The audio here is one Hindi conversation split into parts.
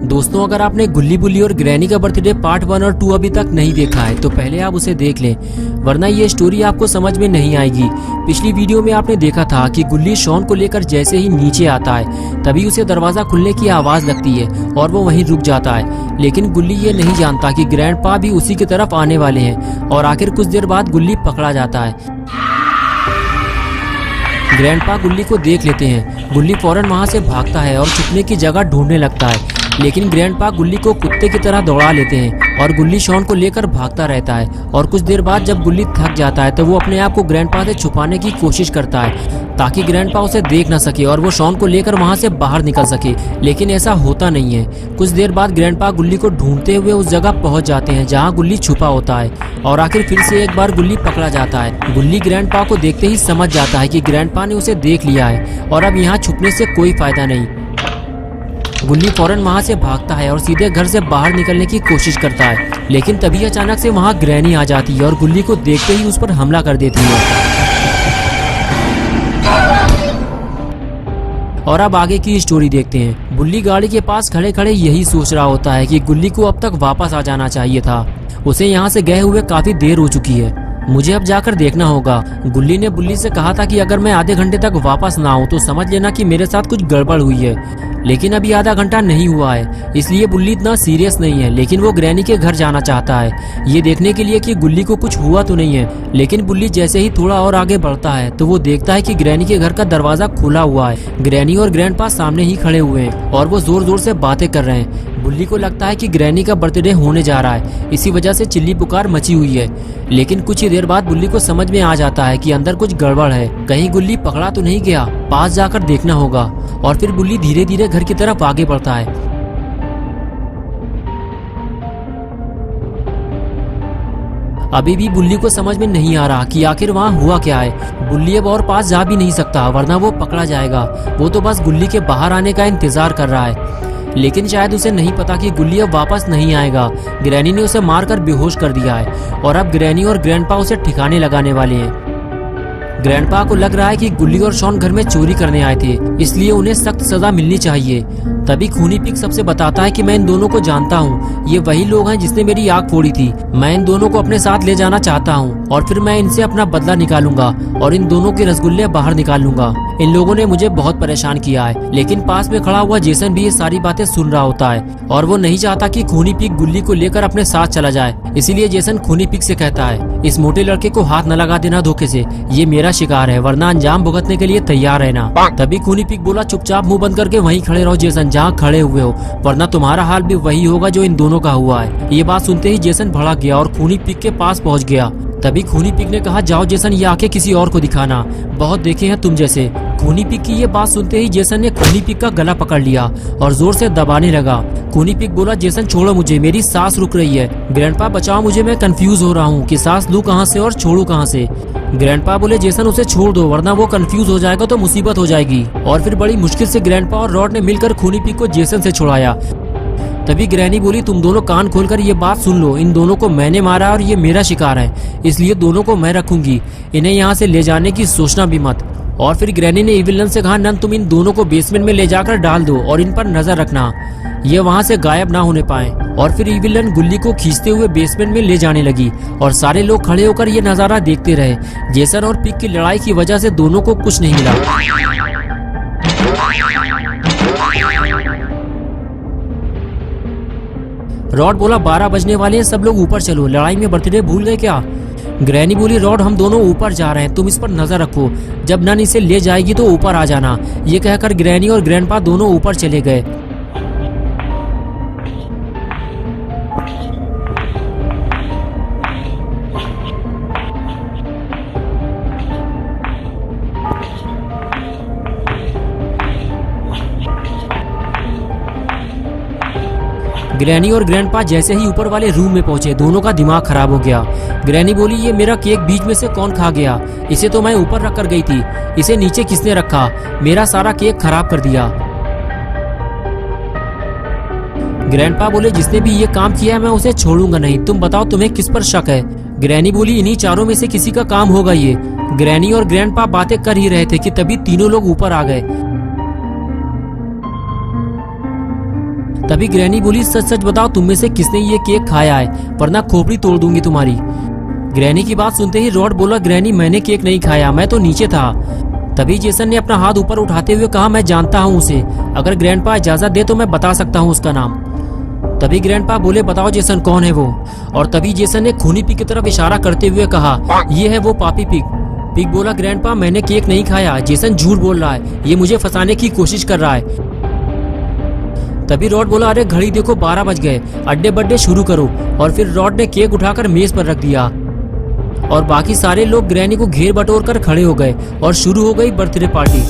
दोस्तों, अगर आपने गुल्ली बुल्ली और ग्रैनी का बर्थडे पार्ट 1 और 2 अभी तक नहीं देखा है तो पहले आप उसे देख लें, वरना ये स्टोरी आपको समझ में नहीं आएगी। पिछली वीडियो में आपने देखा था कि गुल्ली शॉन को लेकर जैसे ही नीचे आता है तभी उसे दरवाजा खुलने की आवाज लगती है और वो वहीं रुक जाता है। लेकिन गुल्ली ये नहीं जानता कि ग्रैंडपा भी उसी की तरफ आने वाले हैं और आखिर कुछ देर बाद गुल्ली पकड़ा जाता है। ग्रैंडपा गुल्ली को देख लेते हैं। गुल्ली फौरन वहां से भागता है और छुपने की जगह ढूंढने लगता है, लेकिन ग्रैंडपा गुल्ली को कुत्ते की तरह दौड़ा लेते हैं और गुल्ली शॉन को लेकर भागता रहता है। और कुछ देर बाद जब गुल्ली थक जाता है तो वो अपने आप को ग्रैंडपा से छुपाने की कोशिश करता है ताकि ग्रैंडपा उसे देख न सके और वो शॉन को लेकर वहां से बाहर निकल सके, लेकिन ऐसा होता नहीं है। कुछ देर बाद ग्रैंडपा गुल्ली को ढूंढते हुए उस जगह पहुंच जाते हैं जहां गुल्ली छुपा होता है और आखिर फिर से एक बार गुल्ली पकड़ा जाता है। गुल्ली ग्रैंडपा को देखते ही समझ जाता है कि ग्रैंडपा ने उसे देख लिया है और अब यहाँ छुपने से कोई फायदा नहीं। गुल्ली फौरन वहां से भागता है और सीधे घर से बाहर निकलने की कोशिश करता है, लेकिन तभी अचानक से वहां ग्रैनी आ जाती है और गुल्ली को देखते ही उस पर हमला कर देती है। और अब आगे की स्टोरी देखते हैं। गुल्ली गाड़ी के पास खड़े खड़े यही सोच रहा होता है कि गुल्ली को अब तक वापस आ जाना चाहिए था। उसे यहाँ से गए हुए काफी देर हो चुकी है, मुझे अब जाकर देखना होगा। गुल्ली ने बुल्ली से कहा था कि अगर मैं आधे घंटे तक वापस ना आऊं तो समझ लेना कि मेरे साथ कुछ गड़बड़ हुई है, लेकिन अभी आधा घंटा नहीं हुआ है, इसलिए बुल्ली इतना सीरियस नहीं है। लेकिन वो ग्रैनी के घर जाना चाहता है ये देखने के लिए कि गुल्ली को कुछ हुआ तो नहीं है। लेकिन बुल्ली जैसे ही थोड़ा और आगे बढ़ता है तो वो देखता है कि ग्रैनी के घर का दरवाजा खुला हुआ है। ग्रैनी और ग्रैंडपा सामने ही खड़े हुए हैं और वो जोर जोर से बातें कर रहे हैं। बुल्ली को लगता है कि ग्रैनी का बर्थडे होने जा रहा है, इसी वजह से चिल्ली पुकार मची हुई है। लेकिन कुछ ही देर बाद बुल्ली को समझ में आ जाता है कि अंदर कुछ गड़बड़ है, कहीं गुल्ली पकड़ा तो नहीं गया, पास जाकर देखना होगा। और फिर बुल्ली धीरे धीरे घर की तरफ आगे बढ़ता है। अभी भी बुल्ली को समझ में नहीं आ रहा कि आखिर वहाँ हुआ क्या है। बुल्ली अब और पास जा भी नहीं सकता वरना वो पकड़ा जाएगा। वो तो बस गुल्ली के बाहर आने का इंतजार कर रहा है, लेकिन शायद उसे नहीं पता कि गुल्ली अब वापस नहीं आएगा। ग्रैनी ने उसे मारकर बेहोश कर दिया है और अब ग्रैनी और ग्रैंडपा उसे ठिकाने लगाने वाले हैं। ग्रैंडपा को लग रहा है कि गुल्ली और शॉन घर में चोरी करने आए थे, इसलिए उन्हें सख्त सजा मिलनी चाहिए। तभी खूनी पिग सबसे बताता है कि मैं इन दोनों को जानता हूँ, ये वही लोग हैं जिसने मेरी आग फोड़ी थी। मैं इन दोनों को अपने साथ ले जाना चाहता हूँ और फिर मैं इनसे अपना बदला निकालूंगा और इन दोनों के रसगुल्ले बाहर निकाल लूंगा। इन लोगों ने मुझे बहुत परेशान किया है। लेकिन पास में खड़ा हुआ जेसन भी ये सारी बातें सुन रहा होता है और वो नहीं चाहता कि खूनी पिग गुल्ली को लेकर अपने साथ चला जाए, इसीलिए जेसन खूनी पिग से कहता है, इस मोटे लड़के को हाथ न लगा देना धोखे से, ये मेरा शिकार है, वरना अंजाम भुगतने के लिए तैयार रहना। तभी खूनी पिग बोला, चुपचाप मुंह बंद करके वहीं खड़े रहो जेसन, जहाँ खड़े हुए हो, वरना तुम्हारा हाल भी वही होगा जो इन दोनों का हुआ है। ये बात सुनते ही जेसन भड़क गया और खूनी पिग के पास पहुँच गया। तभी खूनी पिग ने कहा, जाओ जेसन, ये आंखें किसी और को दिखाना, बहुत देखे हैं तुम जैसे। खूनी पिग की ये बात सुनते ही जेसन ने खूनी पिग का गला पकड़ लिया और जोर से दबाने लगा। खूनी पिग बोला, जेसन छोड़ो मुझे, मेरी सांस रुक रही है। ग्रैंडपा बचाओ मुझे, मैं कंफ्यूज हो रहा हूँ कि सांस लूं कहाँ से और छोड़ू कहाँ से। ग्रैंडपा बोले, जेसन उसे छोड़ दो वरना वो कंफ्यूज हो जाएगा तो मुसीबत हो जाएगी। और फिर बड़ी मुश्किल से ग्रैंडपा और रॉड ने मिलकर खूनी पिग को जेसन से छुड़ाया। तभी ग्रैनी बोली, तुम दोनों कान खोलकर ये बात सुन लो, इन दोनों को मैंने मारा और ये मेरा शिकार है, इसलिए दोनों को मैं रखूंगी, इन्हें यहाँ से ले जाने की सोचना भी मत। और फिर ग्रैनी ने इविल नन से कहा, नन तुम इन दोनों को बेसमेंट में ले जाकर डाल दो और इन पर नजर रखना, ये वहाँ से गायब ना होने पाए। और फिर इविल नन गुल्ली को खींचते हुए बेसमेंट में ले जाने लगी और सारे लोग खड़े होकर ये नजारा देखते रहे। जेसन और पिग की लड़ाई की वजह से दोनों को कुछ नहीं मिला। रॉड बोला, 12 बजने वाले हैं, सब लोग ऊपर चलो, लड़ाई में बर्थडे भूल गए क्या? ग्रैनी बोली, रॉड हम दोनों ऊपर जा रहे हैं, तुम इस पर नजर रखो, जब नन इसे ले जाएगी तो ऊपर आ जाना। ये कहकर ग्रैनी और ग्रैंडपा दोनों ऊपर चले गए। ग्रैनी और ग्रैंडपा जैसे ही ऊपर वाले रूम में पहुंचे दोनों का दिमाग खराब हो गया। ग्रैनी बोली, ये मेरा केक बीच में से कौन खा गया? इसे तो मैं ऊपर रख कर गई थी, इसे नीचे किसने रखा? मेरा सारा केक खराब कर दिया। ग्रैंडपा बोले, जिसने भी ये काम किया है मैं उसे छोड़ूंगा नहीं, तुम बताओ तुम्हें किस पर शक है? ग्रैनी बोली, इन्हीं चारों में से किसी का काम होगा ये। ग्रैनी और ग्रैंडपा बातें कर ही रहे थे कि तभी तीनों लोग ऊपर आ गए। तभी ग्रैनी बोली, सच सच बताओ तुम में से किसने ये केक खाया है, वरना खोपड़ी तोड़ दूंगी तुम्हारी। ग्रैनी की बात सुनते ही रॉड बोला, ग्रैनी मैंने केक नहीं खाया, मैं तो नीचे था। तभी जेसन ने अपना हाथ ऊपर उठाते हुए कहा, मैं जानता हूँ उसे, अगर ग्रैंडपा इजाजत दे तो मैं बता सकता हूँ उसका नाम। तभी ग्रैंडपा बोले, बताओ जेसन कौन है वो। और तभी जेसन ने खूनी पिग की तरफ इशारा करते हुए कहा, ये है वो पापी पिग। पिग बोला, ग्रैंडपा मैंने केक नहीं खाया, जेसन झूठ बोल रहा है, ये मुझे फंसाने की कोशिश कर रहा है। तभी रॉड बोला, अरे घड़ी देखो 12 बज गए, अड्डे बड्डे शुरू करो। और फिर रॉड ने केक उठाकर मेज पर रख दिया और बाकी सारे लोग ग्रैनी को घेर बटोर कर खड़े हो गए और शुरू हो गई बर्थडे पार्टी।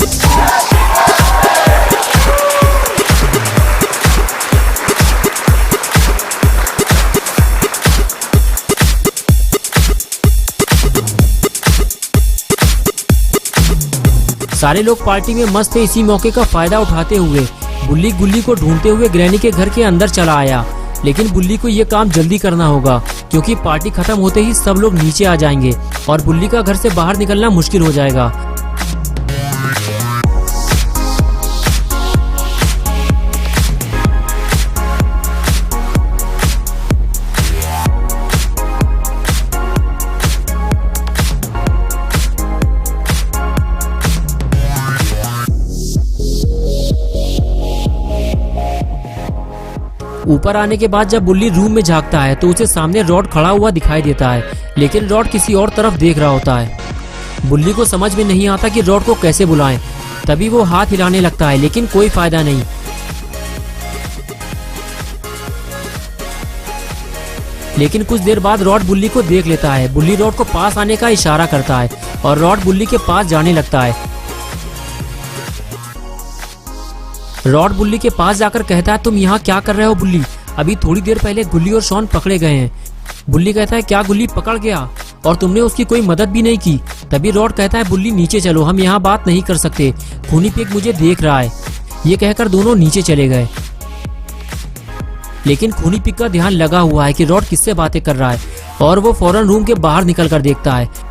सारे लोग पार्टी में मस्त थे। इसी मौके का फायदा उठाते हुए बुल्ली गुल्ली को ढूंढते हुए ग्रैनी के घर के अंदर चला आया, लेकिन बुल्ली को ये काम जल्दी करना होगा क्योंकि पार्टी खत्म होते ही सब लोग नीचे आ जाएंगे और बुल्ली का घर से बाहर निकलना मुश्किल हो जाएगा। ऊपर आने के बाद जब बुल्ली रूम में झांकता है तो उसे सामने रॉड खड़ा हुआ दिखाई देता है, लेकिन रॉड किसी और तरफ देख रहा होता है। बुल्ली को समझ में नहीं आता कि रॉड को कैसे बुलाएं। तभी वो हाथ हिलाने लगता है, लेकिन कोई फायदा नहीं। लेकिन कुछ देर बाद रॉड बुल्ली को देख लेता है। बुल्ली रॉड को पास आने का इशारा करता है और रॉड बुल्ली के पास जाने लगता है। रॉड बुल्ली के पास जाकर कहता है, तुम यहाँ क्या कर रहे हो बुल्ली? अभी थोड़ी देर पहले गुल्ली और शॉन पकड़े गए हैं। बुल्ली कहता है, क्या गुल्ली पकड़ गया और तुमने उसकी कोई मदद भी नहीं की? तभी रॉड कहता है, बुल्ली नीचे चलो, हम यहाँ बात नहीं कर सकते, खूनी पिग मुझे देख रहा है। ये कहकर दोनों नीचे चले गए, लेकिन खूनी पिग का ध्यान लगा हुआ है कि रॉड किससे बातें कर रहा है और वो फौरन रूम के बाहर निकल कर देखता है।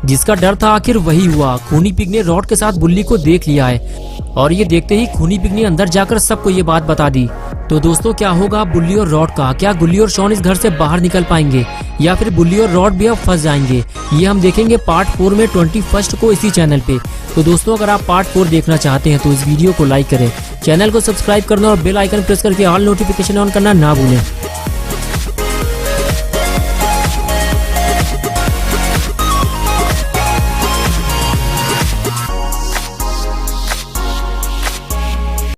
जिसका डर था आखिर वही हुआ। खूनी पिग ने रॉड के साथ बुल्ली को देख लिया है और ये देखते ही खूनी पिग ने अंदर जाकर सबको ये बात बता दी। तो दोस्तों, क्या होगा बुल्ली और रॉड का? क्या गुल्ली और शॉन इस घर से बाहर निकल पाएंगे या फिर बुल्ली और रॉड भी अब फंस जाएंगे? ये हम देखेंगे पार्ट 4 में 21 को इसी चैनल पे। तो दोस्तों, अगर आप पार्ट 4 देखना चाहते हैं तो इस वीडियो को लाइक करें, चैनल को सब्सक्राइब करना और बेल आइकन प्रेस करके ऑल नोटिफिकेशन ऑन करना ना भूलें।